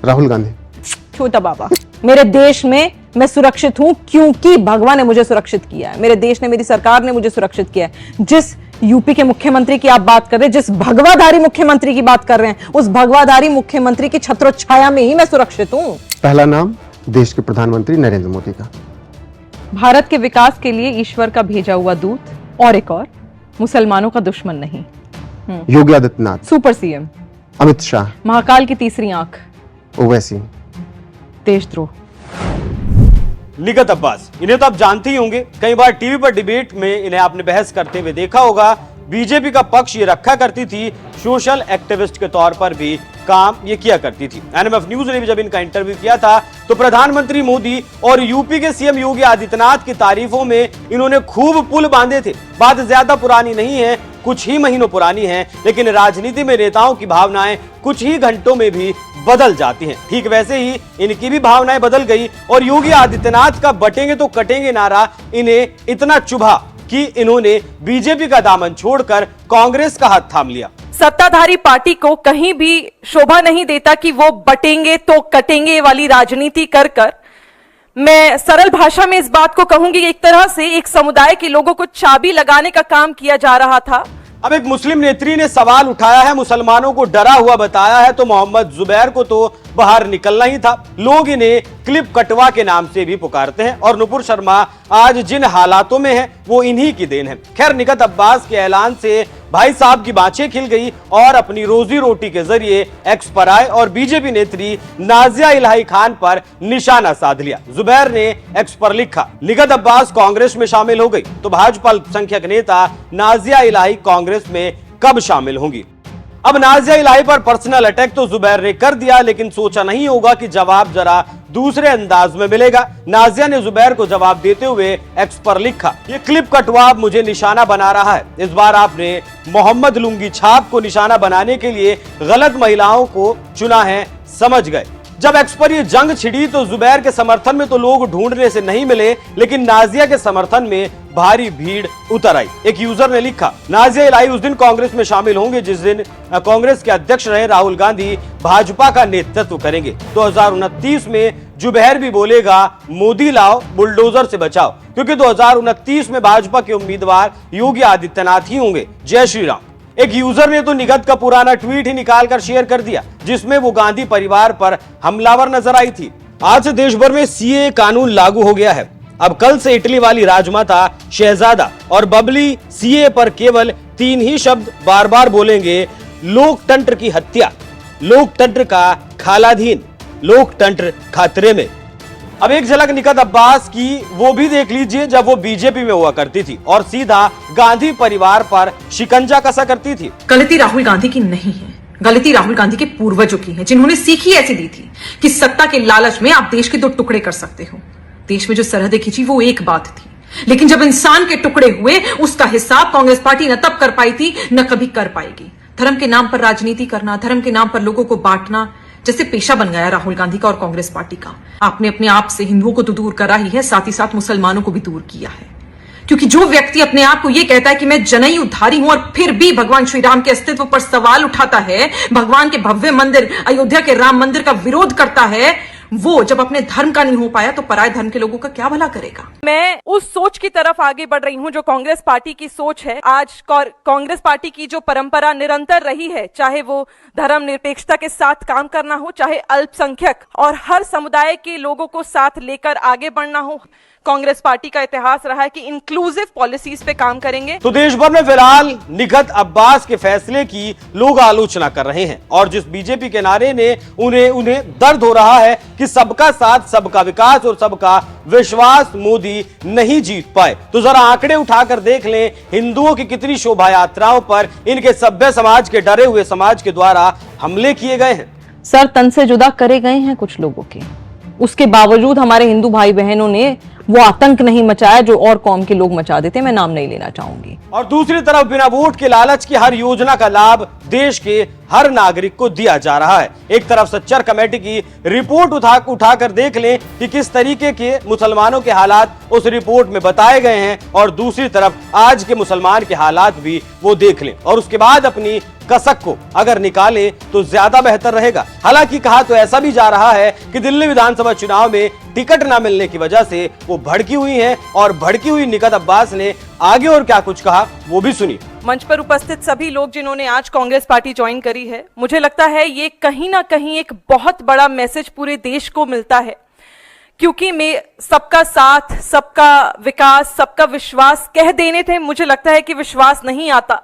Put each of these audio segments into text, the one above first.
राहुल गांधी। छोटा बाबा, मेरे देश में मैं सुरक्षित हूं क्योंकि भगवान ने मुझे सुरक्षित किया है, मेरे देश ने, मेरी सरकार ने मुझे सुरक्षित किया है। जिस यूपी के मुख्यमंत्री की आप बात कर रहे हैं, जिस भगवाधारी मुख्यमंत्री की बात कर रहे हैं, उस भगवाधारी मुख्यमंत्री की छत्रोछाया में ही मैं सुरक्षित हूं। पहला नाम देश के प्रधानमंत्री नरेंद्र मोदी का। भारत के विकास के लिए ईश्वर का भेजा हुआ दूत, और एक और, मुसलमानों का दुश्मन नहीं। योगी आदित्यनाथ। Super CM. अमित शाह। महाकाल की तीसरी आंख। ओवैसी। देशद्रोह। लिगत अब्बास, इन्हें तो आप जानते ही होंगे, कई बार टीवी पर डिबेट में इन्हें आपने बहस करते हुए देखा होगा। बीजेपी का पक्ष ये रखा करती थी, सोशल एक्टिविस्ट के तौर पर भी काम ये किया करती थी। एनएमएफ न्यूज ने भी जब इनका इंटरव्यू किया था तो प्रधानमंत्री मोदी और यूपी के सीएम योगी आदित्यनाथ की तारीफों में इन्होंने खूब पुल बांधे थे। बात ज्यादा पुरानी नहीं है, कुछ ही महीनों पुरानी है, लेकिन राजनीति में नेताओं की भावनाएं कुछ ही घंटों में भी बदल जाती हैं। ठीक वैसे ही इनकी भी भावनाएं बदल गई और योगी आदित्यनाथ का बटेंगे तो कटेंगे नारा इन्हें इतना चुभा कि इन्होंने बीजेपी का दामन छोड़कर कांग्रेस का हाथ थाम लिया। सत्ताधारी पार्टी को कहीं भी शोभा नहीं देता कि वो बटेंगे तो कटेंगे वाली राजनीति कर मैं सरल भाषा में इस बात को कहूंगी, एक तरह से एक समुदाय के लोगों को चाबी लगाने का काम किया जा रहा था। अब एक मुस्लिम नेत्री ने सवाल उठाया है, मुसलमानों को डरा हुआ बताया है, तो मोहम्मद जुबैर को तो बाहर निकलना ही था। लोग इन्हें क्लिप कटवा के नाम से भी पुकारते हैं और नुपुर शर्मा आज जिन हालातों में है वो इन्हीं की देन है। खैर, लिगत अब्बास के ऐलान से भाई साहब की बाँछें खिल गई और अपनी रोजी रोटी के जरिए एक्स पर आए और बीजेपी नेत्री नाजिया इलाही खान पर निशाना साध लिया। जुबैर ने एक्स पर लिखा, लिगत अब्बास कांग्रेस में शामिल हो गई, तो भाजपा अल्पसंख्यक नेता नाजिया इलाही कांग्रेस में कब शामिल होंगी। अब नाजिया इलाही पर पर्सनल अटैक तो जुबैर ने कर दिया, लेकिन सोचा नहीं होगा कि जवाब जरा दूसरे अंदाज में मिलेगा। नाजिया ने जुबैर को जवाब देते हुए एक्स पर लिखा, ये क्लिप कटवा मुझे निशाना बना रहा है। इस बार आपने मोहम्मद लुंगी छाप को निशाना बनाने के लिए गलत महिलाओं को चुना है, समझ गए। जब एक्स पर ये जंग छिड़ी तो जुबैर के समर्थन में तो लोग ढूंढने से नहीं मिले, लेकिन नाजिया के समर्थन में भारी भीड़ उतर आई। एक यूजर ने लिखा, नाजिया इलाही उस दिन कांग्रेस में शामिल होंगे जिस दिन कांग्रेस के अध्यक्ष रहे राहुल गांधी भाजपा का नेतृत्व करेंगे। 2029 में जुबैर भी बोलेगा, मोदी लाओ बुलडोजर से बचाओ, क्योंकि 2029 में भाजपा के उम्मीदवार योगी आदित्यनाथ ही होंगे। जय श्री राम। एक यूजर ने तो निगत का पुराना ट्वीट ही निकालकर शेयर कर दिया जिसमें वो गांधी परिवार पर हमलावर नजर आई थी। आज से देश भर में सीए कानून लागू हो गया है। अब कल से इटली वाली राजमाता शहजादा और बबली सीए पर केवल 3 ही शब्द बार बार बोलेंगे, लोकतंत्र की हत्या, लोकतंत्र का खालाधीन, लोकतंत्र खतरे में। अब एक झलक लिगत अब्बास की वो भी देख लीजिए जब वो बीजेपी में हुआ करती थी और सीधा गांधी परिवार पर शिकंजा कसा करती थी। गलती राहुल गांधी की नहीं है, गलती राहुल गांधी के पूर्वजों की है, जिन्होंने सीख ही ऐसी दी थी कि सत्ता के लालच में आप देश के 2 टुकड़े कर सकते हो। देश में जो सरहदें खींची वो एक बात थी, लेकिन जब इंसान के टुकड़े हुए उसका हिसाब कांग्रेस पार्टी न तब कर पाई थी न कभी कर पाएगी। धर्म के नाम पर राजनीति करना, धर्म के नाम पर लोगों को बांटना जैसे पेशा बन गया राहुल गांधी का और कांग्रेस पार्टी का। आपने अपने आप से हिंदुओं को तो दूर करा ही है, साथ ही साथ मुसलमानों को भी दूर किया है। क्योंकि जो व्यक्ति अपने आप को यह कहता है कि मैं जनई उद्धारी हूं और फिर भी भगवान श्री राम के अस्तित्व पर सवाल उठाता है, भगवान के भव्य मंदिर अयोध्या के राम मंदिर का विरोध करता है, वो जब अपने धर्म का नहीं हो पाया तो पराये धर्म के लोगों का क्या भला करेगा। मैं उस सोच की तरफ आगे बढ़ रही हूं जो कांग्रेस पार्टी की सोच है। आज कांग्रेस पार्टी की जो परंपरा निरंतर रही है, चाहे वो धर्म निरपेक्षता के साथ काम करना हो, चाहे अल्पसंख्यक और हर समुदाय के लोगों को साथ लेकर आगे बढ़ना हो, कांग्रेस पार्टी का इतिहास रहा है कि इंक्लूसिव पॉलिसीज पे काम करेंगे। तो देश भर में फिलहाल लिगत अब्बास के फैसले की लोग आलोचना कर रहे हैं और जिस बीजेपी के नारे ने उन्हें दर्द हो रहा है कि सबका साथ, सबका विकास और सबका विश्वास मोदी नहीं जीत पाए, तो जरा आंकड़े उठाकर देख लें हिंदुओं की कितनी शोभा यात्राओं पर इनके सभ्य समाज के डरे हुए समाज के द्वारा हमले किए गए हैं। सर तन से जुदा करे गए हैं कुछ लोगों के, उसके बावजूद हमारे हिंदू भाई बहनों ने वो आतंक नहीं मचाया जो और कौम के लोग मचा देते। मैं नाम नहीं लेना चाहूंगी। और दूसरी तरफ बिना वोट के लालच की हर योजना का लाभ देश के हर नागरिक को दिया जा रहा है। एक तरफ सच्चर कमेटी की रिपोर्ट उठाकर देख लें कि किस तरीके के मुसलमानों के हालात उस रिपोर्ट में बताए गए हैं, और दूसरी तरफ आज के मुसलमान के हालात भी वो देख लें और उसके बाद अपनी कसक को अगर निकाले तो ज्यादा बेहतर रहेगा। हालांकि कहा तो ऐसा भी जा रहा है कि दिल्ली विधानसभा चुनाव में टिकट न मिलने की वजह से वो भड़की हुई हैं, और भड़की हुई निकत अब्बास ने आगे और क्या कुछ कहा वो भी सुनिए। मंच पर उपस्थित सभी लोग जिन्होंने आज कांग्रेस पार्टी ज्वाइन करी है, मुझे लगता है ये कहीं ना कहीं एक बहुत बड़ा मैसेज पूरे देश को मिलता है, क्योंकि मैं सबका साथ, सबका विकास, सबका विश्वास कह देने थे, मुझे लगता है कि विश्वास नहीं आता।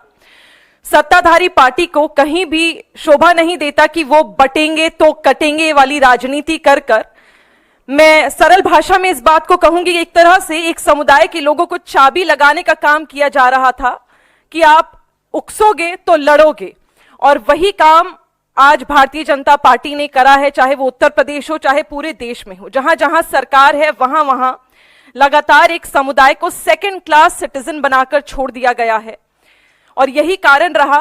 सत्ताधारी पार्टी को कहीं भी शोभा नहीं देता कि वो बटेंगे तो कटेंगे वाली राजनीति कर कर। मैं सरल भाषा में इस बात को कहूंगी, एक तरह से एक समुदाय के लोगों को चाबी लगाने का काम किया जा रहा था कि आप उकसोगे तो लड़ोगे, और वही काम आज भारतीय जनता पार्टी ने करा है, चाहे वो उत्तर प्रदेश हो चाहे पूरे देश में हो। जहां जहां सरकार है वहां वहां लगातार एक समुदाय को सेकंड क्लास सिटीजन बनाकर छोड़ दिया गया है, और यही कारण रहा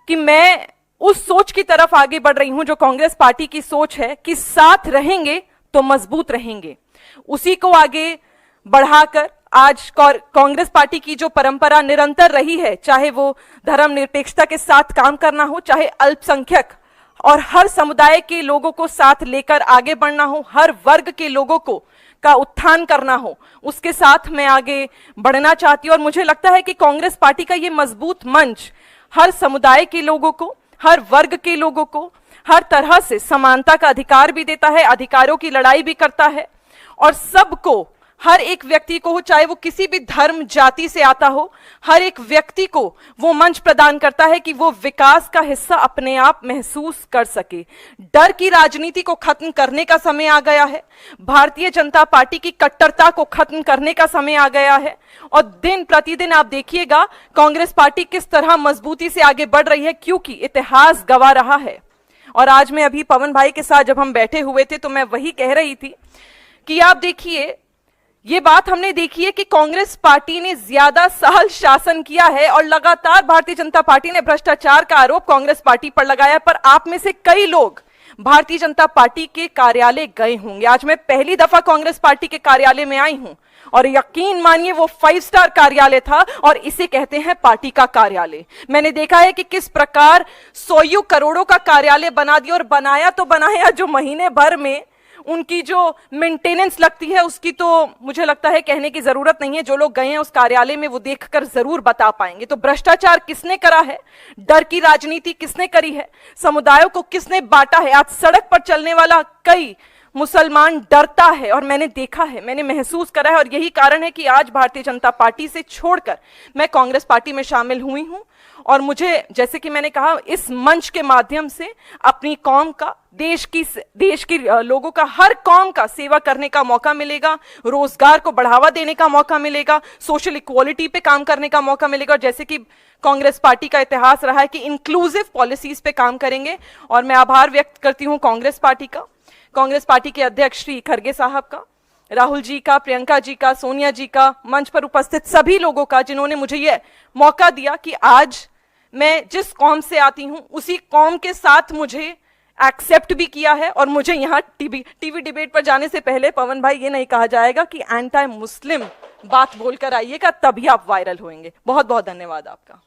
कि मैं उस सोच की तरफ आगे बढ़ रही हूं जो कांग्रेस पार्टी की सोच है कि साथ रहेंगे तो मजबूत रहेंगे। उसी को आगे बढ़ाकर आज कांग्रेस पार्टी की जो परंपरा निरंतर रही है, चाहे वो धर्मनिरपेक्षता के साथ काम करना हो, चाहे अल्पसंख्यक और हर समुदाय के लोगों को साथ लेकर आगे बढ़ना हो, हर वर्ग के लोगों को का उत्थान करना हो, उसके साथ मैं आगे बढ़ना चाहती हूं। और मुझे लगता है कि कांग्रेस पार्टी का ये मजबूत मंच हर समुदाय के लोगों को, हर वर्ग के लोगों को हर तरह से समानता का अधिकार भी देता है, अधिकारों की लड़ाई भी करता है, और सबको, हर एक व्यक्ति को, चाहे वो किसी भी धर्म जाति से आता हो, हर एक व्यक्ति को वो मंच प्रदान करता है कि वो विकास का हिस्सा अपने आप महसूस कर सके। डर की राजनीति को खत्म करने का समय आ गया है, भारतीय जनता पार्टी की कट्टरता को खत्म करने का समय आ गया है, और दिन प्रतिदिन आप देखिएगा कांग्रेस पार्टी किस तरह मजबूती से आगे बढ़ रही है, क्योंकि इतिहास गवाह रहा है। और आज मैं अभी पवन भाई के साथ जब हम बैठे हुए थे तो मैं वही कह रही थी कि आप देखिए, ये बात हमने देखी है कि कांग्रेस पार्टी ने ज्यादा साल शासन किया है और लगातार भारतीय जनता पार्टी ने भ्रष्टाचार का आरोप कांग्रेस पार्टी पर लगाया, पर आप में से कई लोग भारतीय जनता पार्टी के कार्यालय गए होंगे। आज मैं पहली दफा कांग्रेस पार्टी के कार्यालय में आई हूं, और यकीन मानिए वो 5 स्टार कार्यालय था, और इसे कहते हैं पार्टी का कार्यालय। मैंने देखा है कि किस प्रकार 100 करोड़ों का कार्यालय बना दिया, और बनाया तो बनाया जो महीने भर में उनकी जो मेंटेनेंस लगती है उसकी तो मुझे लगता है कहने की जरूरत नहीं है। जो लोग गए हैं उस कार्यालय में वो देखकर जरूर बता पाएंगे। तो भ्रष्टाचार किसने करा है, डर की राजनीति किसने करी है, समुदायों को किसने बांटा है। आज सड़क पर चलने वाला कई मुसलमान डरता है, और मैंने देखा है, मैंने महसूस करा है, और यही कारण है कि आज भारतीय जनता पार्टी से छोड़कर मैं कांग्रेस पार्टी में शामिल हुई हूं। और मुझे, जैसे कि मैंने कहा, इस मंच के माध्यम से अपनी कौम का, देश की लोगों का, हर कौम का सेवा करने का मौका मिलेगा, रोजगार को बढ़ावा देने का मौका मिलेगा, सोशल इक्वालिटी पे काम करने का मौका मिलेगा, और जैसे कि कांग्रेस पार्टी का इतिहास रहा है कि इंक्लूसिव पॉलिसीज पे काम करेंगे। और मैं आभार व्यक्त करती हूं कांग्रेस पार्टी का, कांग्रेस पार्टी के अध्यक्ष श्री खड़गे साहब का, राहुल जी का, प्रियंका जी का, सोनिया जी का, मंच पर उपस्थित सभी लोगों का जिन्होंने मुझे यह मौका दिया कि आज मैं जिस कौम से आती हूं उसी कौम के साथ मुझे एक्सेप्ट भी किया है। और मुझे यहाँ टीवी डिबेट पर जाने से पहले पवन भाई ये नहीं कहा जाएगा कि एंटी मुस्लिम बात बोलकर आइएगा, तभी आप वायरल होंगे। बहुत बहुत धन्यवाद आपका।